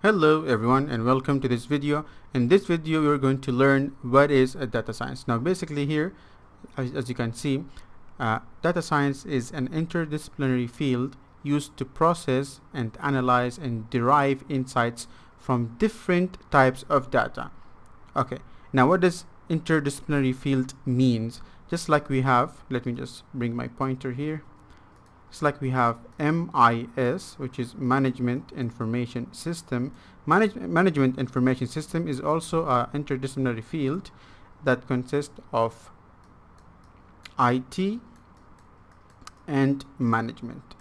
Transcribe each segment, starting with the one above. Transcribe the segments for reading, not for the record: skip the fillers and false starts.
Hello everyone and welcome to this video. In this video we're going to learn what is a data science. Now basically here, as you can see, data science is an interdisciplinary field used to process and analyze and derive insights from different types of data. Okay, now what does interdisciplinary field means? Just like we have, let me just bring my pointer here. It's like we have MIS, which is Management Information System. Management Information System is also an interdisciplinary field that consists of IT and management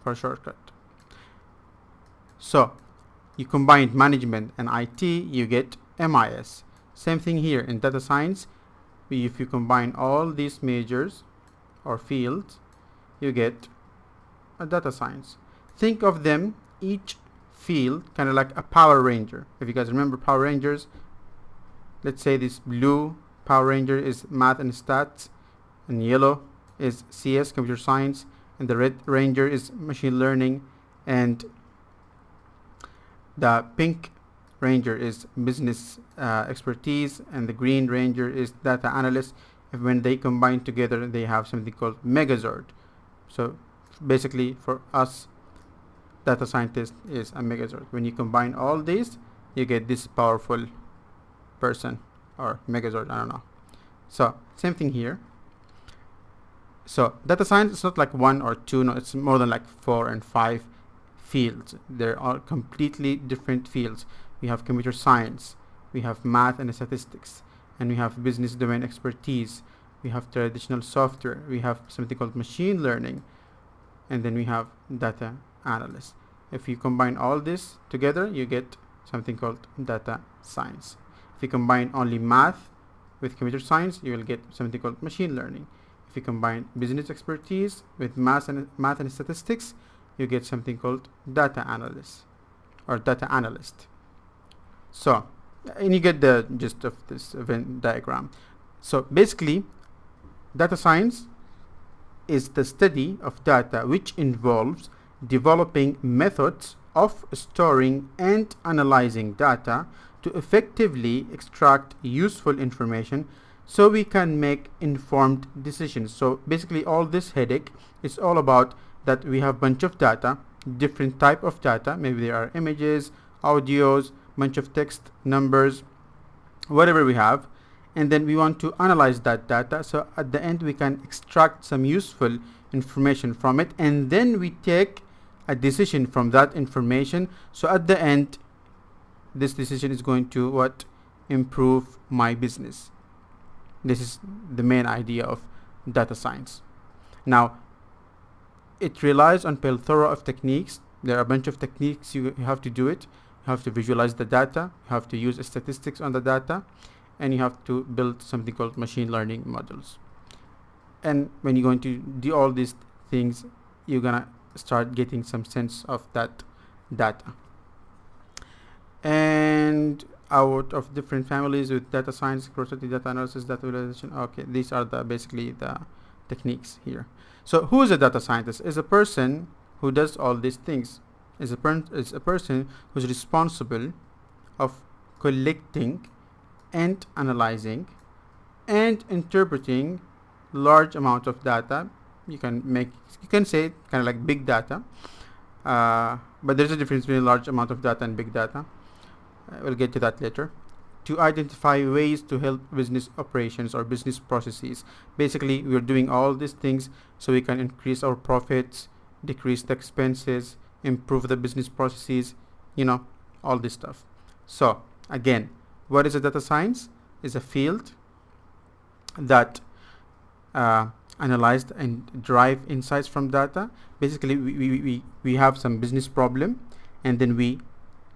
for shortcut. So you combine management and IT, you get MIS. Same thing here in data science. If you combine all these majors or fields, you get a data science. Think of them, each field kind of like a Power Ranger. If you guys remember Power Rangers, let's say this blue Power Ranger is math and stats, and yellow is CS, computer science, and the red Ranger is machine learning, and the pink Ranger is business expertise, and the green Ranger is data analyst. When they combine together, they have something called Megazord. So basically for us, data scientist is a Megazord. When you combine all these, you get this powerful person, or Megazord, I don't know. So same thing here. So data science is not like one or two, no, it's more than like 4 and 5 fields. They're all completely different fields. We have computer science, we have math and statistics, and we have business domain expertise, we have traditional software, we have something called machine learning, and then we have data analyst. If you combine all this together, you get something called data science. If you combine only math with computer science, you will get something called machine learning. If you combine business expertise with math and statistics, you get something called data analyst or data analyst. So, and you get the gist of this Venn diagram. So basically, data science is the study of data which involves developing methods of storing and analyzing data to effectively extract useful information so we can make informed decisions. So basically all this headache is all about that we have bunch of data, different type of data, maybe there are images, audios, bunch of text, numbers, whatever we have, and then we want to analyze that data, so at the end we can extract some useful information from it, and then we take a decision from that information. So at the end, this decision is going to improve my business. This is the main idea of data science. Now it relies on plethora of techniques. There are a bunch of techniques you have to do it. You have to visualize the data, you have to use statistics on the data, and you have to build something called machine learning models. And when you're going to do all these things, you're gonna start getting some sense of that data. And out of different families with data science, quantitative data analysis, data visualization. Okay, these are basically the techniques here. So who is a data scientist? Is a person who does all these things. Is a person who's responsible of collecting and analyzing and interpreting large amount of data. You can say kind of like big data, but there's a difference between large amount of data and big data. We'll get to that later. To identify ways to help business operations or business processes. Basically, we're doing all these things so we can increase our profits, decrease the expenses, improve the business processes, all this stuff. So again, what is a data science? Is a field that analyzed and derive insights from data. Basically we have some business problem, and then we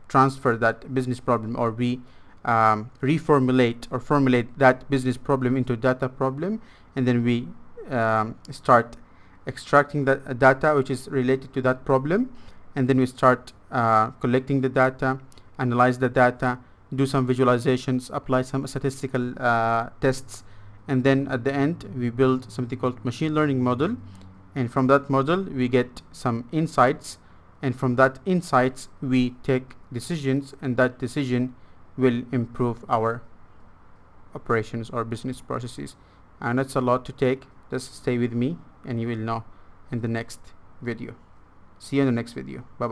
transfer that business problem, or we reformulate or formulate that business problem into data problem, and then we start extracting the data which is related to that problem, and then we start collecting the data, analyze the data, do some visualizations, apply some statistical tests, and then at the end we build something called machine learning model, and from that model we get some insights, and from that insights we take decisions, and that decision will improve our operations or business processes. And that's a lot to take. Just stay with me and you will know in the next video. See you in the next video. Bye bye.